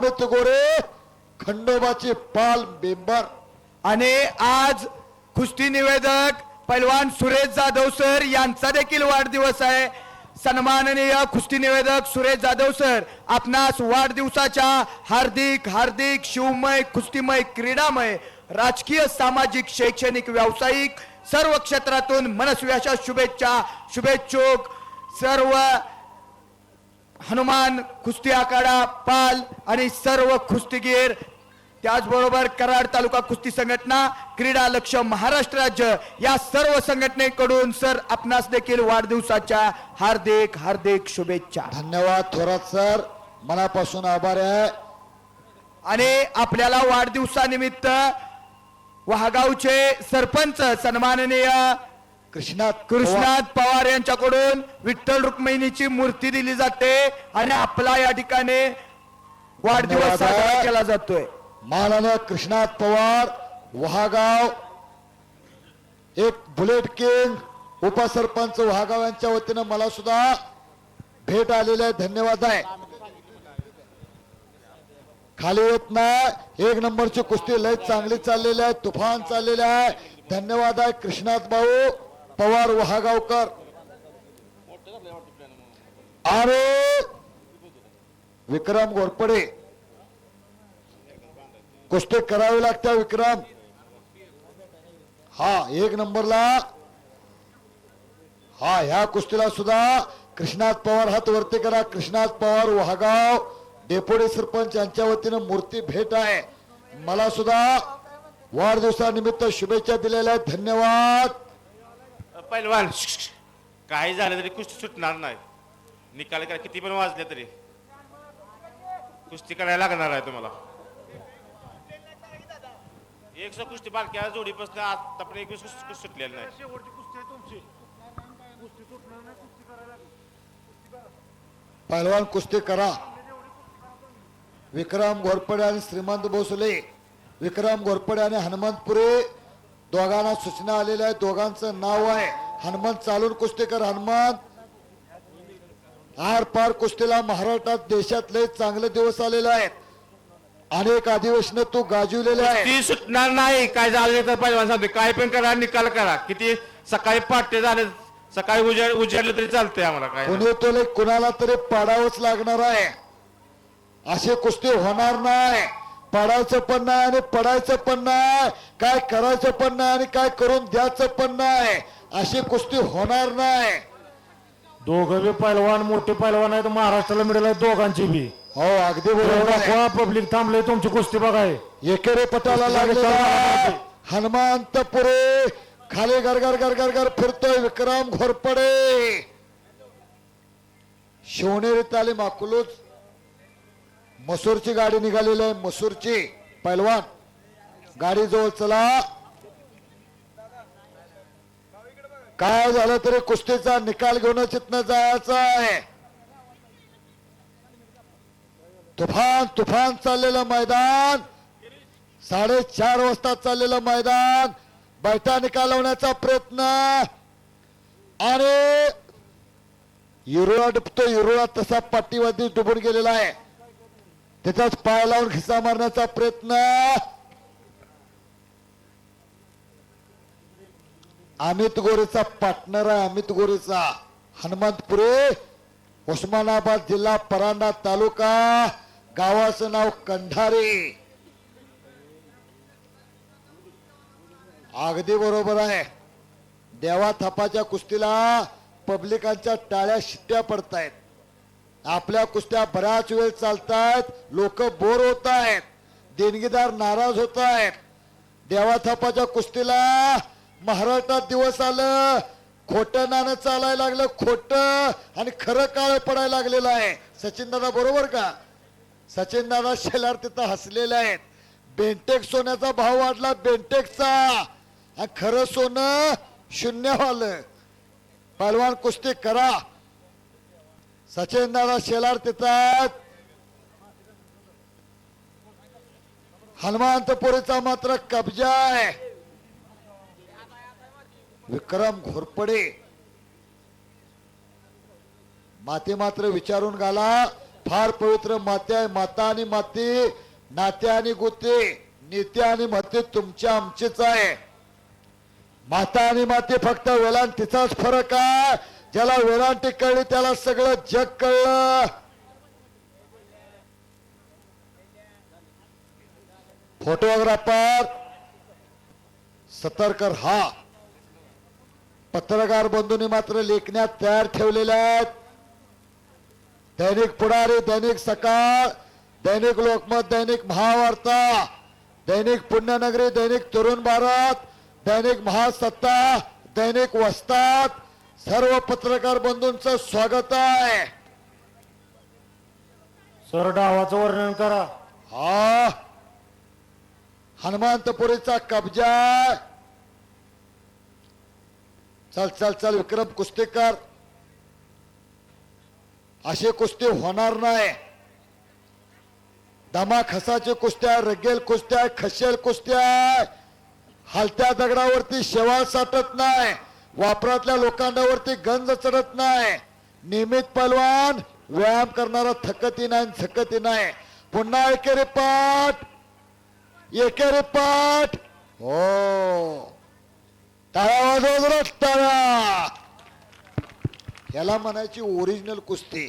अमित गोरे खंडोबाचे पाल member आणि आज कुस्ती निवेदक पैलवान सुरेश जाधव सर यांचा देखील वाढदिवस आहे. सन्माननीय कुस्ती निवेदक सुरेश जाधव सर, आपणास वाढदिवसाच्या हार्दिक हार्दिक शिवमय कुस्तीमय क्रीडामय राजकीय सामाजिक शैक्षणिक व्यावसायिक सर्व क्षेत्रातून मनस्वी अशा शुभेच्छा. शुभेच्छुक सर्व हनुमान कुस्ती आखाडा पाल आणि सर्व कुस्तीगीर, त्याचबरोबर कराड तालुका कुस्ती संघटना, क्रीडा लक्ष महाराष्ट्र राज्य या सर्व संघटनेकडून सर आपणास देखील वाढदिवसाच्या हार्दिक हार्दिक शुभेच्छा. धन्यवाद थोरात सर, मनापासून आभार आहे. आणि आपल्याला वाढदिवसानिमित्त वहागावचे सरपंच सन्माननीय कृष्णात पवार यांच्याकडून विठ्ठल रुक्मिणीची मूर्ती दिली जाते आणि आपला या ठिकाणी वाढदिवस साजरा केला जातोय. माननीय कृष्णात पवार वहागाव, एक बुलेट किंग उपसरपंच वहागाव यांच्या वतीनं मला सुद्धा भेट आलेली आहे. धन्यवाद आहे. खाली येत नाही, एक नंबरची कुस्ती लय चांगली चाललेली आहे, तुफान चाललेली आहे. धन्यवाद आहे कृष्णात भाऊ पवार वहागावकर. अरे विक्रम घोरपडे कुस्ती करावी लागते. विक्रम हा एक नंबरला, हा ह्या कुस्तीला सुद्धा कृष्णात पवार हात वरती करा. कृष्णात पवार वहागाव डेप्युटी सरपंच यांच्या वतीनं मूर्ती भेट आहे. मला सुद्धा वाढदिवसानिमित्त शुभेच्छा दिलेल्या आहेत. धन्यवाद. पैलवान काही झालं तरी कुस्ती सुटणार नाही. निकाल करा, किती पण वाजले तरी कुस्ती करायला लागणार आहे तुम्हाला. 100 कुस्ती बारक्या जोडीपासून आतापर्यंत 21 कुस्ती सुटलेली नाही. पहलवान कुस्ती करा. विक्रम घोरपडे आणि श्रीमंत भोसले, विक्रम घोरपडे आणि हनुमंतपुरे दोघांना सूचना आलेल्या आहेत. दोघांचं नाव आहे हनुमंत चालून कुस्ती कर. हनुमंत आर पार कुस्तीला महाराष्ट्रात देशात लय चांगले दिवस आलेले आहेत. अनेक अधिवेशन तू गाजवलेले आहे. ती सुटणार नाही. काय झालं तर पैलवान सांगते, काय पण करा, निकाल करा. किती सकाळी पाटे झाले, सकाळी उजाडलं तरी चालतंय आम्हाला. काय कोणी तो कुणाला तरी पाडावंच लागणार आहे. अशी कुस्ती होणार नाही. पाडायचं पण नाही आणि पडायचं पण नाही, काय करायचं पण नाही आणि काय करून द्यायचं पण नाही. अशी कुस्ती होणार नाही. दोघं बी पैलवान मोठे पैलवान आहेत. महाराष्ट्राला मिळालं आहे दोघांची बी. हो अगदी बरोबर आहे. पब्लिक थांबले तुमची कुस्ती बघाय. एकेरे पटाला लागलेला हनुमंतपुरे खाली गरगर गरगर गर फिरतोय. विक्रम घोरपडे शिवनेरी तालीम अकलूज मसूरची गाडी निघालेली आहे. मसूरची पैलवान गाडी जवळ चला. काय झालं तरी कुस्तीचा निकाल घेऊनच इथनं जायचं आहे. तुफान तुफान चाललेलं मैदान, 4:30 वाजता चाललेलं मैदान. बैठा निकाल लावण्याचा प्रयत्न आणि युरोळा डुबतो. युरोळा तसा पाठीवरती डुबून गेलेला आहे. त्याचाच पाय लावून खिसा मारण्याचा प्रयत्न. अमित गोरेचा पार्टनर आहे. अमित गोरेचा हनुमंतपुरे, उस्मानाबाद जिल्हा, परांडा तालुका. गावाचं नाव कंढारे. अगदी बरोबर आहे. देवा थापाच्या कुस्तीला पब्लिकांच्या टाळ्या शिट्ट्या पडतायत. आपल्या कुस्त्या बराच वेळ चालतायत. लोक बोर होत आहेत. देणगीदार नाराज होत आहेत. देवा थापाच्या कुस्तीला महाराष्ट्रात दिवस आलं. खोटं नाणं चालायला लागलं, खोटं आणि खरं काळ पडायला लागलेलं आहे. सचिन दादा बरोबर का? सचिन दादा शेलार तिथं हसलेले आहेत. बेंटेक सोन्याचा भाव वाढला, बेंटेकचा, आणि खरं सोनं शून्य झालं. पहलवान कुस्ती करा. सचिन दादा शेलार तिथं. हनुमंतपुरीचा मात्र कब्जा आहे. विक्रम घोरपडे माते मात्र विचारून घाला. फार पवित्र माती आहे. माता आणि माती, नाते आणि गोते, नेते आणि माती तुमच्या आमचीच आहे. माता आणि माती फक्त वेलांटीचाच फरक आहे. ज्याला वेलांटी कळली त्याला सगळं जग कळलं. फोटोग्राफर सतर्क हा. पत्रकार बंधूंनी मात्र लेखण्यात तयार ठेवलेल्या आहेत. दैनिक पुढारी, दैनिक सकाळ, दैनिक लोकमत, दैनिक महावार्ता, दैनिक पुण्यनगरी, दैनिक तरुण भारत, दैनिक महासत्ता, दैनिक वस्तात, सर्व पत्रकार बंधूंचं स्वागत आहे. सर डावाचं वर्णन करा. हा हनुमंतपुरीचा कब्जा. चल चल चल विक्रम कुस्तीकर. अशी कुस्ती होणार नाही. दमा खसाची कुस्त्या, रगेल कुस्त्या, खशेल कुस्त्या. हलत्या दगडावरती शेवाळ साठत नाही. वापरातल्या लोखंडावरती गंज चढत नाही. नियमित पहलवान, व्यायाम करणारा थकती नाही, झकती नाही. पुन्हा एकेरी पाठ, एकेरी पाठ. हो टाळ्या वाजवा जरा, टाळ्या. याला म्हणायची ओरिजिनल कुस्ती.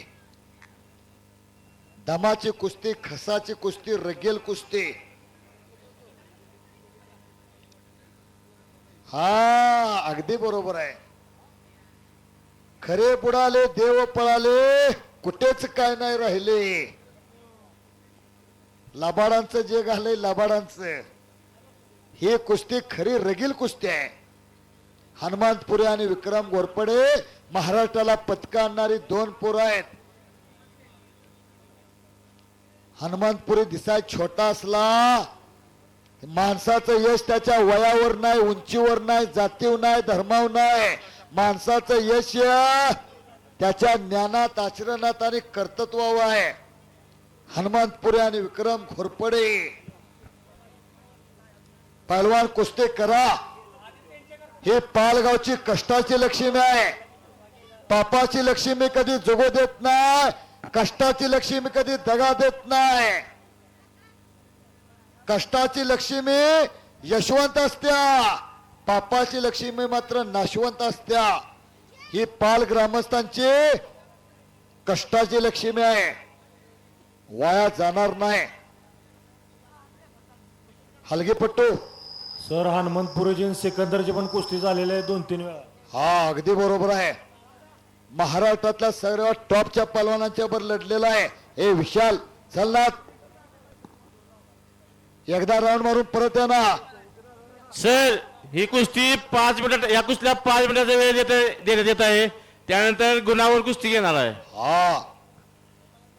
दमाची कुस्ती, खसाची कुस्ती, रगेल कुस्ती. हा अगदी बरोबर आहे. खरे बुडाले देव पळाले, कुठेच काय नाही राहिले. लबाडांचं जे घालय लबाडांचं. ही कुस्ती खरी रगील कुस्ती आहे. हनुमंतपुरी आणि विक्रम घोरपडे महाराष्ट्राला पदक आणणारी दोन पोरं आहेत. हनुमंतपुरी दिसाय छोटा असला, माणसाचं यश त्याच्या वयावर नाही, उंचीवर नाही, जातीवर नाही, धर्मावर नाही. माणसाचं यश त्याच्या ज्ञानात, आचरणात आणि कर्तृत्वावर आहे. हनुमंतपुरी आणि विक्रम घोरपडे पहलवान कुस्ती करा. हे पालगावची कष्टाची लक्ष्मी आहे. पापाची लक्ष्मी कधी जगू देत नाही. कष्टाची लक्ष्मी कधी दगा देत नाही. कष्टाची लक्ष्मी यशवंत असत्या, पापाची लक्ष्मी मात्र नाशवंत असत्या. ही पाल ग्रामस्थांची कष्टाची लक्ष्मी आहे, वाया जाणार नाही. हलगीपट्टू. सर हनुमंतपुरीची आणि सिकंदरची पण कुस्ती झालेली आहे 2-3 वेळा. हा अगदी बरोबर आहे. महाराष्ट्रातल्या सर्व टॉपच्या पहलवानांच्या वर लढलेला आहे. ए विशाल चल ना, एकदा राऊंड मारून परत या ना. सर ही कुस्ती 5 मिनिट, या कुस्तीला 5 मिनिटाचा वेळ देण्यात येत आहे. त्यानंतर गुणावर कुस्ती घेणार आहे. हा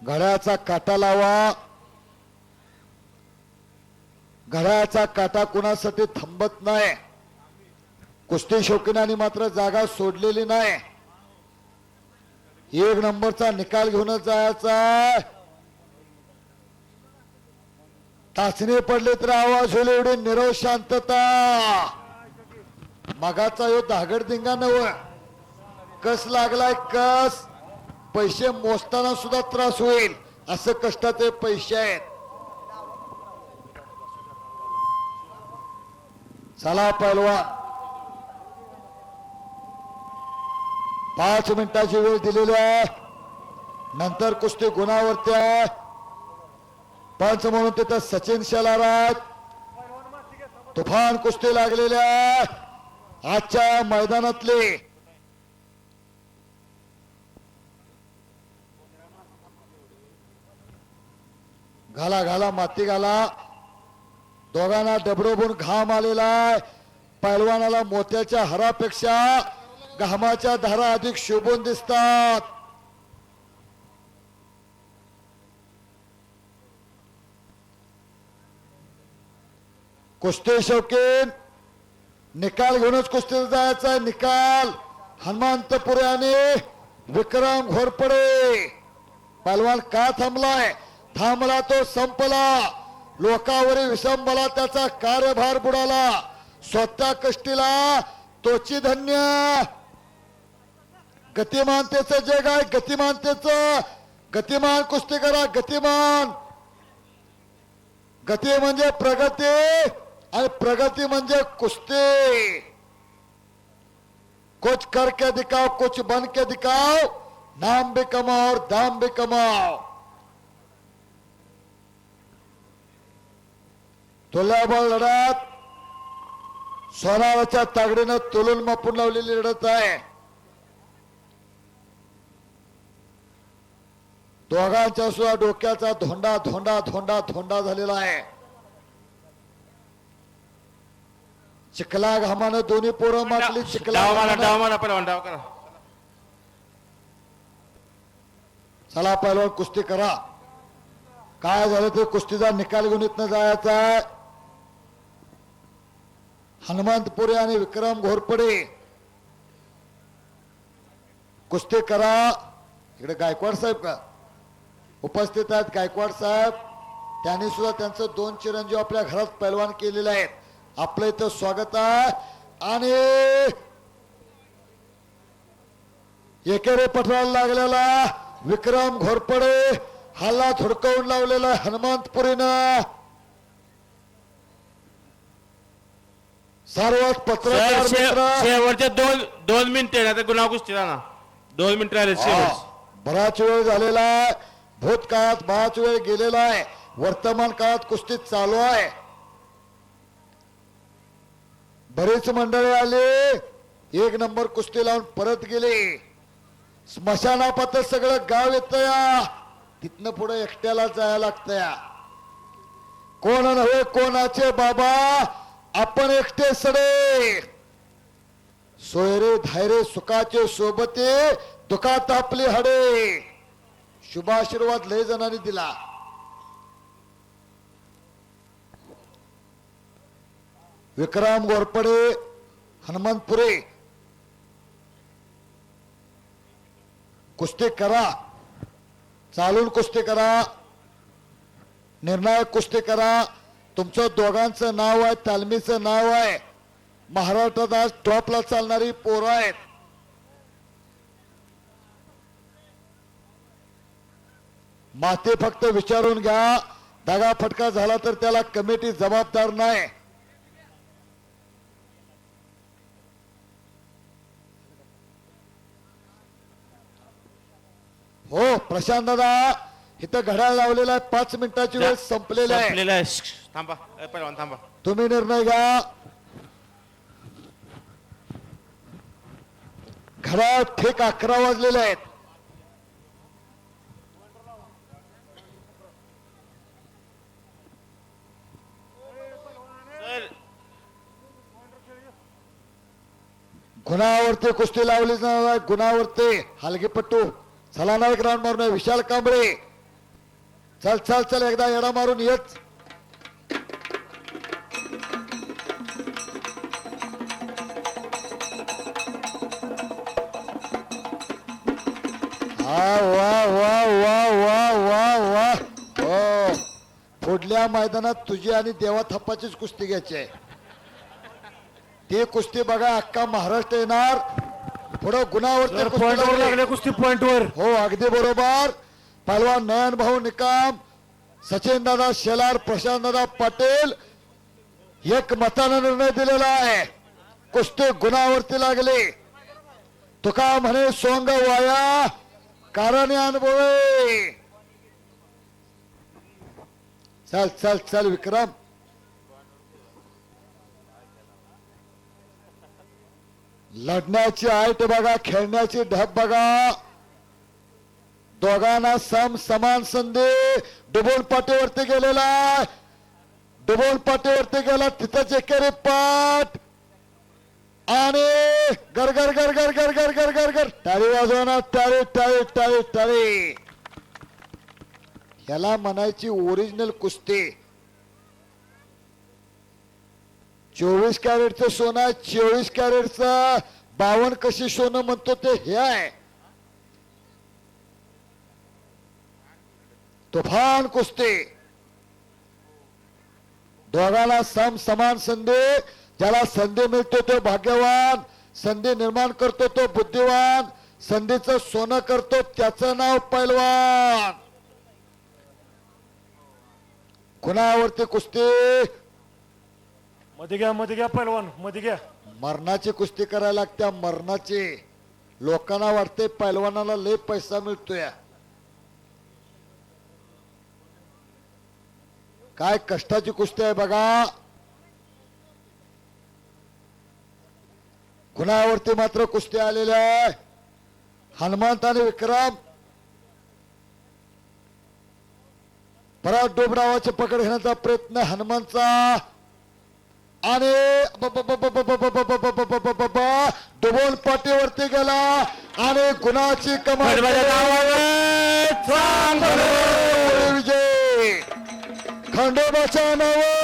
घड्याचा काटा लावा. घड्याचा काटा कुणासाठी थांबत नाही. कुस्ती शौकीनांनी मात्र जागा सोडलेली नाही. 1 नंबरचा निकाल घेऊनच जायचा. टाचणी पडली तर आवाज होईल एवढी निरव शांतता. मगाचा यो धागडधिंगा नव, कस लागलाय कस. पैसे मोजताना सुद्धा त्रास होईल असं कष्टाचे पैसे आहेत. चला पहलवान, 5 मिनिटाची वेळ दिलेली आहे. नंतर कुस्ती गुणावरती आहे. पंच म्हणून तिथं सचिन शेलार आहेत. तुफान कुस्ती लागलेली आहे आजच्या मैदानातली. घाला घाला माती घाला. दोघांना डबडोबून घाम आलेला आहे. पैलवानाला मोत्याच्या हारापेक्षा घामाच्या धारा अधिक शोभून दिसतात. कुस्ती शौकीन निकाल घेऊनच कुस्तीला जायचा आहे. निकाल हनुमंतपुरी आणि विक्रम घोरपडे. पैलवान का थांबलाय? थांबला तो संपला. लोकांवरील विसंबला त्याचा कार्यभार बुडाला. स्वतः कष्टीला तोची धन्य. गतिमानतेचं जग आहे. गतिमानतेचं गतिमान कुस्ती करा, गतिमान. गती म्हणजे प्रगती आणि प्रगती म्हणजे कुस्ती. कुछ करके दिखाओ, कुछ बन के दिखाओ, नाम भी कमाओ और दाम भी कमाओ. तुल्यबळ लढत सोनाराच्या तागडीनं तुलून मापून लावलेली लढत आहे. दोघांच्या सुद्धा डोक्याचा धोंडा धोंडा धोंडा धोंडा झालेला आहे. चिखला घामानं दोन्ही पोरं मारली. चिखला डाव मारा, घामानं. डाव मारा, पहिलवान डाव करा. चला पहिलवान कुस्ती करा. काय झालं ते कुस्तीचा निकाल घेऊन इथनं जायचा आहे. हनुमंतपुरे आणि विक्रम घोरपडे कुस्ती करा. इकडे गायकवाड साहेब का उपस्थित आहेत? गायकवाड साहेब त्यांनी सुद्धा त्यांचं 2 चिरंजीव आपल्या घरात पैलवान केलेले आहेत. आपलं इथं स्वागत आहे. आणि एकेरे पठराला लागलेला विक्रम घोरपडे हल्ला धुडकवून लावलेला हनुमंतपुरीनं. सर्वच पत्रकार मित्र शेवटचे दोन मिनिटे आता गुन्हा कुस्ती ना 2 मिनिटं राहिले शेवट. बराच वेळ झालेला आहे. भूतकाळात बराच वेळ गेलेला आहे. वर्तमान काळात कुस्ती चालू आहे. बरीच मंडळी आली, 1 नंबर कुस्ती लावून परत गेले. स्मशानापात्र सगळं गाव येत या. तिथनं पुढे एकट्याला जायला लागतं या. कोण नव्हे कोणाचे बाबा, आपण एकटे सडे. सोयरे धायरे सुखाचे सोबते, दुखात आपली हडे. शुभाशीर्वाद लय जणांनी दिला. विक्रम घोरपडे, हनुमंतपुरे कुस्ती करा. चालून कुस्ती करा. निर्णायक कुस्ती करा. तुमचं दोघांचं नाव आहे, तालमीचं नाव आहे. महाराष्ट्रात आज टॉपला चालणारी पोरं आहेत. माती फक्त विचारून घ्या. दगा फटका झाला तर त्याला कमिटी जबाबदार नाही. हो प्रशांत दादा, इथं घड्याळ लावलेला आहे. 5 मिनिटाची वेळ संपलेली आहे. संपलेलं आहे. थांबा पहिलवान थांबा. तुम्ही निर्णय घ्या. घड्याळ ठीक 11 वाजलेले आहेत. गुणावरती कुस्ती लावली जाणार आहे. गुणावरती हलगीपट्टू. चला ना, एक राऊंड मारून विशाल कांबळे. चल चल चल, एकदा येडा मारून येच. वा वा वा वा वा वा वा. हो, पुढल्या मैदानात तुझी आणि देवा थप्पाचीच कुस्ती घ्यायची आहे. ती कुस्ती बघा, अख्खा महाराष्ट्र येणार. पुढं गुणावरती कुस्ती पॉइंटवर लावली. लागले कुस्ती पॉइंटवर. हो अगदी बरोबर. पहलवान नयन भाऊ निकाम, सचिन दादा शेलार, प्रशांत दादा पाटील एक मतानं निर्णय दिलेला आहे. कुस्ती गुणावरती लागली. तुका म्हणे सोंग वाया कारण अनुभवे. चल चल चल विक्रम. लढण्याची आयट बघा, खेळण्याची ढब बघा. दोघांना समान संधी. डुबोल पाटीवरती गेलेला, डुबोल पाटीवरती गेला. तिथंच एकेरी पाठ आणि गर गर गर गर गर गर गर गर गर टाळी वाजवणार. टाळी टाळी टाळी टाळी. याला म्हणायची ओरिजिनल कुस्ती. 24 कॅरेटचं सोनं आहे. 24 कॅरेटचं 52 कशी सोनं म्हणतो ते हे आहे. तुफान कुस्ती. दोघांना समान संधी. ज्याला संधी मिळतो तो भाग्यवान, संधी निर्माण करतो तो बुद्धिवान, संधीचं सोनं करतो त्याचं नाव पैलवान. कुणावरती कुस्ती? मध्ये घ्या पैलवान, मध्ये घ्या. मरणाची कुस्ती करायला लागत्या, मरणाची. लोकांना वाटते पैलवानाला लय पैसा मिळतोय. काय कष्टाची कुस्ती आहे बघा. कुणावरती मात्र कुस्ती आलेली आहे. हनुमंत आणि विक्रम. परत डोबरावाची पकड घेण्याचा प्रयत्न हनुमानचा आणि डोबोल पाटीवरती गेला आणि गुणाची कमाल विजय खंडोबाच्या नावावर.